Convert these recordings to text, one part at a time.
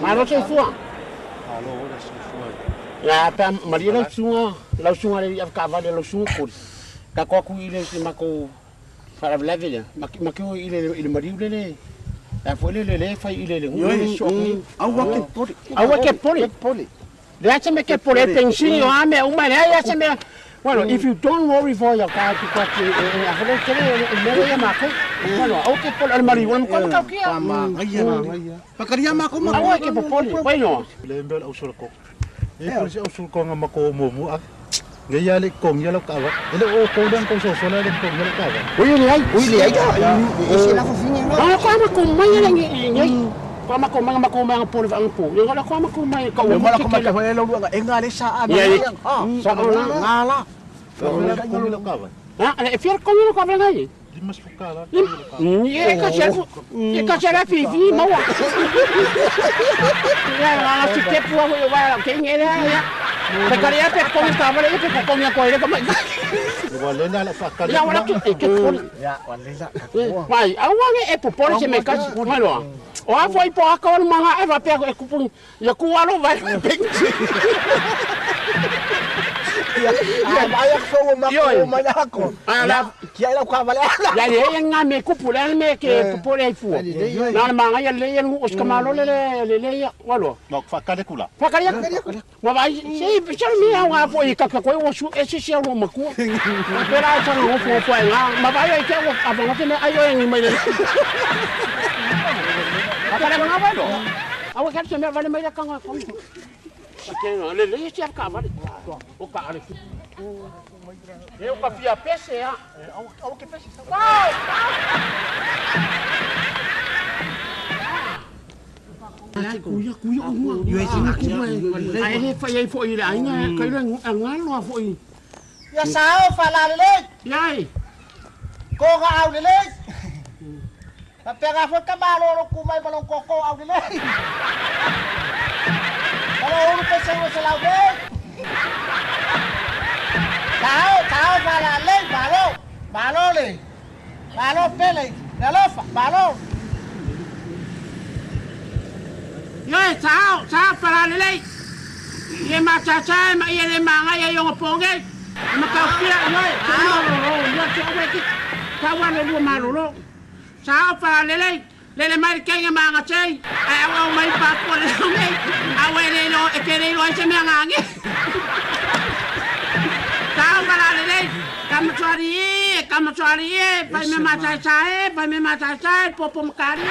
Malo sa fua. Ya pa Maria lau sunga le ia ka vale lau sunga ko. Ka ko ku ile se mako para vlavela. Mako ile Maria le. Ya foi le fai ile le. Awa ke poli. Le acha me ke poli pensinho ame uma le acha me. Bueno, if you don't worry for your car to cut a follow kere le mako. Bueno, okay poli al Maria mo ka kia. Pakaria mako mo. Awa ke poli. Bueno. Le mbel au sur ko. Ipon si usul ko nga makomo ah. Ngayali kong yalo kawa. Ele o ko dan ko so sola le kong yalo kawa. Uili ai ka. Ese la fofinha no. Ah, kwa makumay lang ingay. Kwa makumay ang polo ang po. Yung wala kwa makumay ka. Yung wala kumay ka wala lu nga engali sa ano yang. Sa ngala. Kong yalo kawa. Ah, ale fier ko yun ko ngay. Limas pukala. Ka siya fifi mawa. Ya, si te puwa ko wala kengere ya. Pagkariya pe ko ni kamera ipe ko niya ko ile ko mai. Wala na la fakali. Ya wala ke poli. Ya, wala. Mai, awange e po poli se me kasi. Malo. O a foi po akon mga e va pe ko kupung. Ya kualo vai. Ya, ayak so manako. Ala Kia la kwa vale. ya le yang ngame kupula me ke poli ai fu. Na mga ya le yang us kamalo le ya walo. Nok fakali kula. Pakaria. Wa vai sei bichar mi wa po i ka ko o su ese se ro maku. Pera sa ro fo nga ma vai ai ke o abanga te ayo yang mai le. Akala nga ba do. Awa ka se me vale mai ka nga ko. Porque le se ka vale. O ka ale. Eu ka fia pese ya. Au ke pese. Wow! Kuya umua. Yue sinaknya. Ai fa ai fo ile ai nga ka ile ngalo fo i. Ya sao fala le. Yai. Ko ga au le. Pa pega fo ka malo ko mai balong koko au le. Kalau uru pesa mo sa lawe. Sao fala le balo le. Balo pele. Balo. Yoi, sao para lelei. Ye machacha ma ye le manga ye yo ponge. Ma ka pira yoi, sao yo te ove ki. Ka wa le lu malolo. Sao para lelei. Lele mai kenga manga chei. Ai wa mai pa ko le me. Awe le no e ke le lo se me ngange. Sao para lelei. Kamu cari, pai me machacha, popo mkari.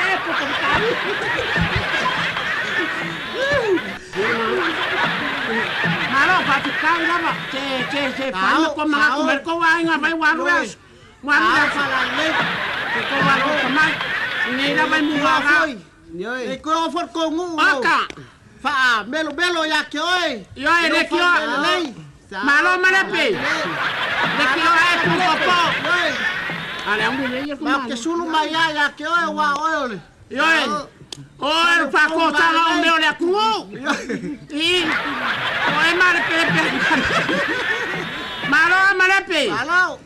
Malo pati kau lama. Ce. Paano ko mga kumer ko ay nga may waruas. Waruas pala le. Ko waru kamay. Ini na may muha ka. Yoy. Ko offer ko ngu. Aka. Fa belo ya ke oi. Yoy le kyo. Malo manape. Le kyo ay popo. Yoy. Ale ang bile ko. Ma ke sulu maya ya ke oi wa oi. Yoy. Oh, el Paco estaba un meo de acuo. Y oye, madre pepe. Malo.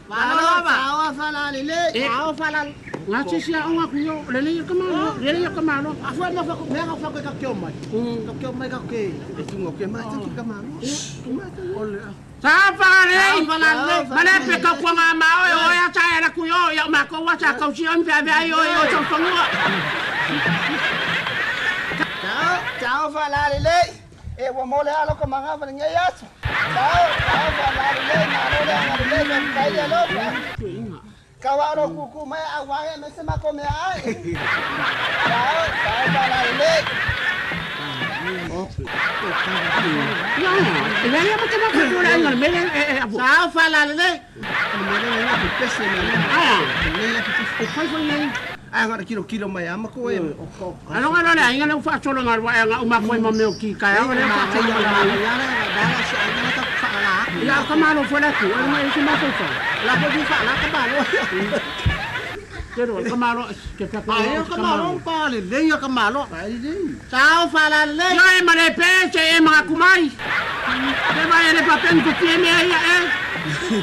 Sao fala le. Sao fala. Ngachi siya ang akuyo. Lele ka malo. Afwa mo fa ko mega fa ko ka kyo mai. Ka kyo mai ka ke. Itu ngo ke mai ka malo. Ole. Sapa le. Mana pe ka kwa nga mao o ya cha ya kuyo ya mako wa cha ka si on bia yo chong chong wa. Sao fala le. E wa mo le alo ko manga fa nge yas. Sao fala le na le ka ya lo. Kawaro kuku mai awange me se mako me ai. Sao fala le. Lele mo te mako dura ngal mele Sao fala le. Ai ngara kilo mai ama ko e. Ano nga na inga na fa solo ngal wa nga umakoy mameo ki kaya wala fa solo ngal. Ya kamano fo la ku, ano mai kuma ko fa. La ko di fa la kamano. Pero kamano ke pa ko. Ay kamano pa le ya kamano. Sao fala le. Yo e mare pe che e mga kumay. Le ba ele pa pen ko tiene ya e.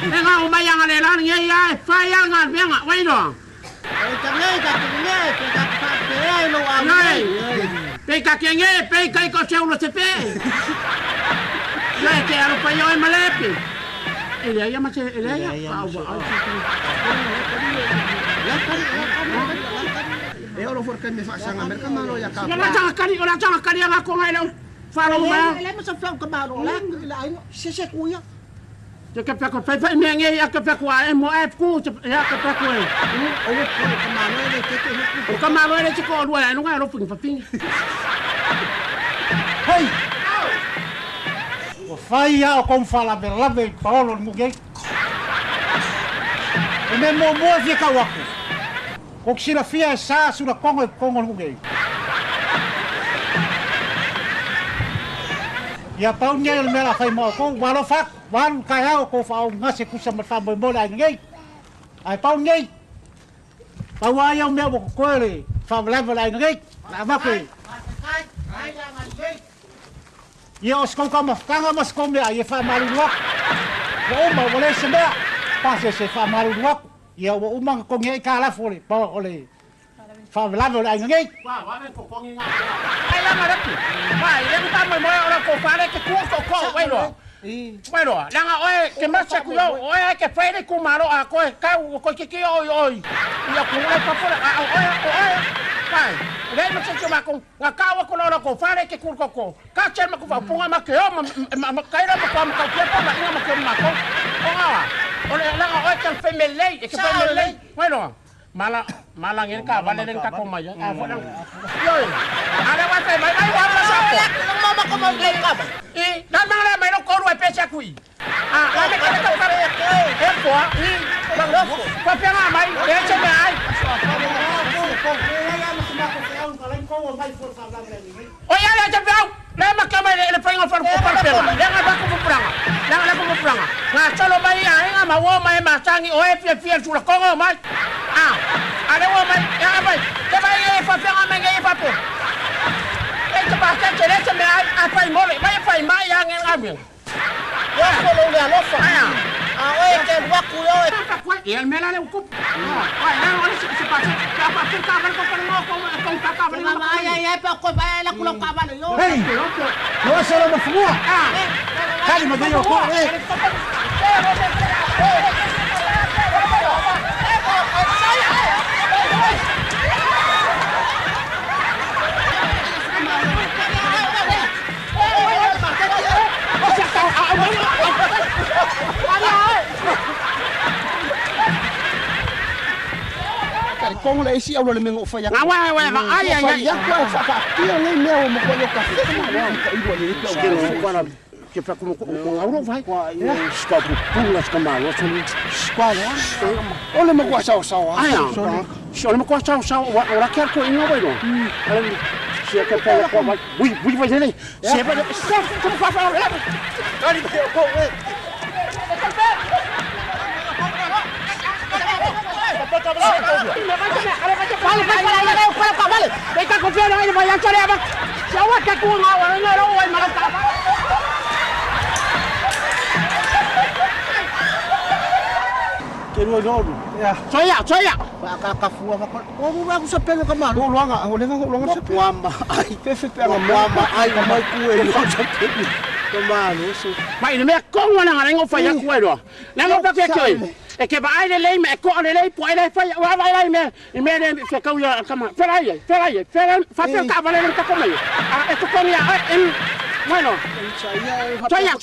E nga umay nga le lan ya fa ya nga benga. Wai do. Ay kami ka lo am. Pei ka kenge, pei kai ko se ulo te pe. Lai ke alo pa yo e malepe. Ele ia mas ele ia. E olo for kan me fa sanga merka malo ya ka. Ora jangan kali nga ko ngai lo. Falo ma. Ele mo sa fa ka malo la se kuya. Je ke pe ko pe me nge ya ke pe ko ai mo ai ku ya ke pe ko ai. O ka malo ele ke O ka malo ele ti ko lua no ngai lo ping paping. Hei! O fai ao com fala berlave Paulo muge. O me mo fica wako. O que sira fia sa sura kongo muge. Ya pau nye me la fai mo ko walo fak wan kai ao ko fa ngase ku sa mata mo mo la nge. Ai pau nye. Pau ai ao me ko le fa level la nge. La ma ko. Ia os kong kanga mas kom ya ia fa malu wak. Wa uma wale sema pas se fa malu wak. Ia wa uma kong ye kala fole pa ole. Fa lavo la ngai. Wa ko kongi nga. Ai la maraki. Vai, le ta mo ora ko fare ke ko welo. Welo, langa oe ke masa ku yo, oe ke fere ku malo a ko ko ke oi. Ia ku le pa fora oe. Vai. Rei ma se ma ko wa kawa ko lora ko fare ke kur ko. Ka chen ma ku fa punga ma ke o ma kaira ma ko ma ke pa ma inga ma ke ma ko. O nga. Ole langa oe ke femelei, ke femelei. Welo. Malang ini ka vale len ka ko ma ya. A fora. Yo. Ale wa te mai wa ma sa ko. Mama ko mo le ka ba. Dan mang la mai no ko ru pe cha kui. La me ka ka pare. Po. Bang lo. Pa pe nga mai. E che me ai. Oh ya ya jabau. Lema kama ile pengo fa ko pa pe. Lenga ba ko pranga. Lenga ko pranga. Nga solo mai ai ma wo mai ma sangi o e fi su la ko mai. Ale wo mai ya mai. Te ba ye fa pe nga mai ye pa pe. E te ba ka tere te me ai a pa mole. Mai fa mai ya ngen abin. Wa ko lo le alo fa. Oe ke wa ku yo. Y el mela le ocupa. Ay, no, se pasa. Que apa que ka ko ko ka ba Mama ay pa ko ba la ku lo ka ba yo. Hei! Yo solo mo fumua. Kali mo dayo ko. Kong le isi au le mengo fa ya. Nga wa ai ai. Ya ko fa ka ti ngai me o mo ko yo ka. Ka i le ka. Agora que para como auro vai. Ska ku pula ska malo, ska lá. Ole mo ko sa. Ai, só não costa sa, ora quer ko ingo vai no. Ale se que para ko vai. Bui vai ele. Se vai. Como fa fa. Ali ko. Vale. Venga, confía en él, vaya a echar agua. Se agua que con agua, no lo voy a matar. Ke no no. Ya. Soya. Ka fu ma ko. O ba ku sa pe ka ma. Ho longa, ho longa se Mama ai pe pe mama ai mai ku e no se pe. Tomalo so. Vai, me con una ngarengo fa ya kuero. Na no pa ke e ke ba ai le me ko le po ai fa wa vai me me fe ka ya kama fera fa te ka vale le ka ko me e to ko ya bueno saya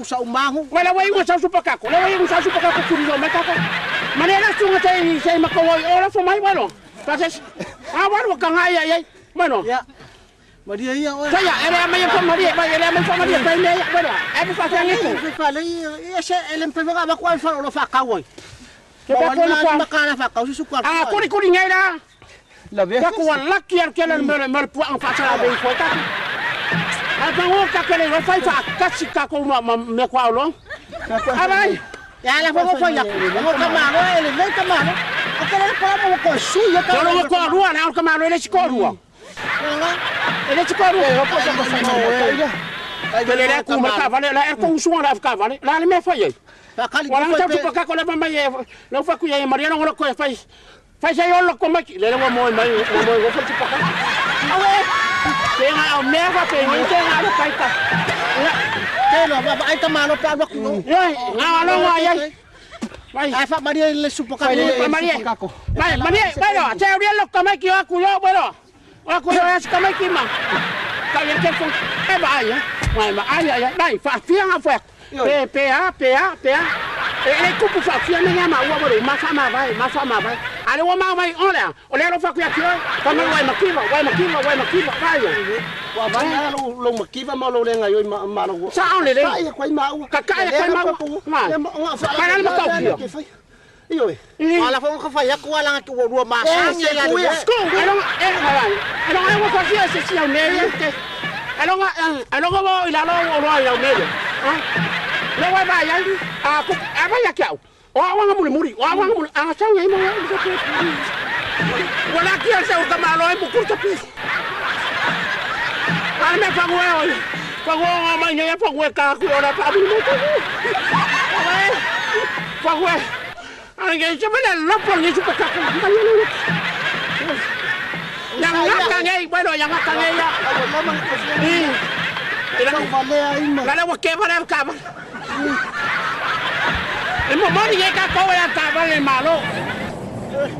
usa umangu wala wai usa su pa ka ko le wai usa su pa ka ko kuri no me ka ko manera su ngate sai ma ko ora fo mai bueno entonces bueno ka ngai ai bueno ya Maria ia oi. Saya era mai ko Maria, era mai ko Maria pai me bueno e fa fa ngi ko fa le ia se ele pe va ba ko fa lo fa ka woi. Ke pa ko na ka fa ka su kwa. Kuri ngai da. La ve. Ka ko laki ar kele me pu an fa sa be ko ta. Ata ngo ka kele ro fa ka si ka ko me ko lo. Abai. Ya la fa ya. Mo ka ma ro ele le ka ma ro. Akele ko mo ko su ya ka. Yo lo ko rua na ka ma ro ele si ko rua. Ele ti ko rua. Ko sa fa no. Ele le ku ma ka vale la er ko su na ka vale. La le me fa ye. Wala nga tu pa ka ko le ba mai. Lo fa ku ye Maria no ko fa. Fa sa yo lo ko ma le mo mai mo fa tu pa ka. Awe. nga o me fa pe ni te nga kai ka. Kelo ba ai kamano pa ba kuno. Yoi, nga ano nga yai. Vai. Ai fa Maria le supo ka. Maria. Vai, Maria, vai lo. Che uri lo kamai ki aku yo bueno. Aku yo as kamai ki ma. Ka ya ke fo. E ba ai. Vai ma ai ai. Vai, fa fia nga fa. Pe. E kupu fa fia me ma wa mo ma fa ma vai. Ale wo ma vai ola. Ole lo fa ku ya ki. Ka ma vai makiva. Vai. Wa vai na lo makiva ma lo le nga yo ma lo. Sa on le. Ai kwai ma. Ka kwai ma. Para ma ka ki. Iyo e. Wala fa ka fa ya ko wala ka wo ma sa Ye la de sko. Alors on va faire ceci au meilleur. Alors on va il a lo au meilleur. Hein? Le wa ba ya a ko aba ya kyau. Wa wa muri. Wa muri. A sa ngai mo. Wala ki sa ka ma lo mu kurta pi. Al me fa go. Fa go ma ngai fa go ka ku ora pa bu mo. Fa go. Ang siya ba na lopong ni suka ka. Yang ngaka ngai, bueno, yang ngaka ngai ya. Lala wa ke ba ka ba. Imo mo ni ka ko ya ka ba le malo.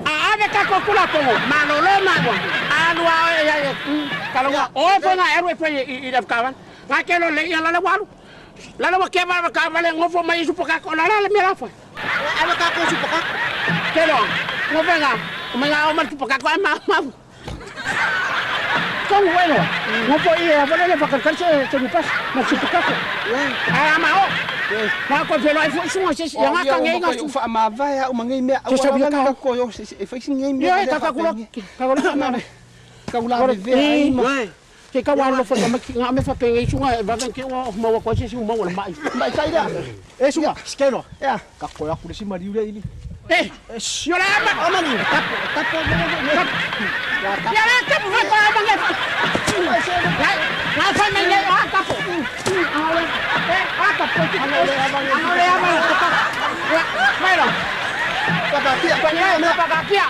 Ave ka ko kula ko malo lo mago. Alwa ya kalau o fa na erwe fa I da ka ba. Nga ke lo le ya lala walu. Lala wa ke ba ka ba le ngofo mai suka ka ko lala le mera fa. Ai ka ko supo ka. Kelo, mo venga, umenga o martu pa kwa ma. Kung bueno, mo po iya, wala na pa kanse sa bupas, magsupo ka ko. Ah, mao. Ma ko pelo ai fu sunga sis, yang aka ngai nga su fa ma vai o mangai me o nga ko yo e fa singai me. Ye ka kulo na. Ka ula be ai ma. Ke ka walo fa nga me fa pengai sunga, ba kan ke o mo ko sis mo wala mai. Mai sai da. E sunga, skelo. Ya. Ka ko ya ku si Maria ini. Yo la ama. Amani, tapo. Ya la tapo fa pa ma ngai. La fa me ngai o tapo. Tapo. Angole ama. Bueno. Pagakia. Pagakia.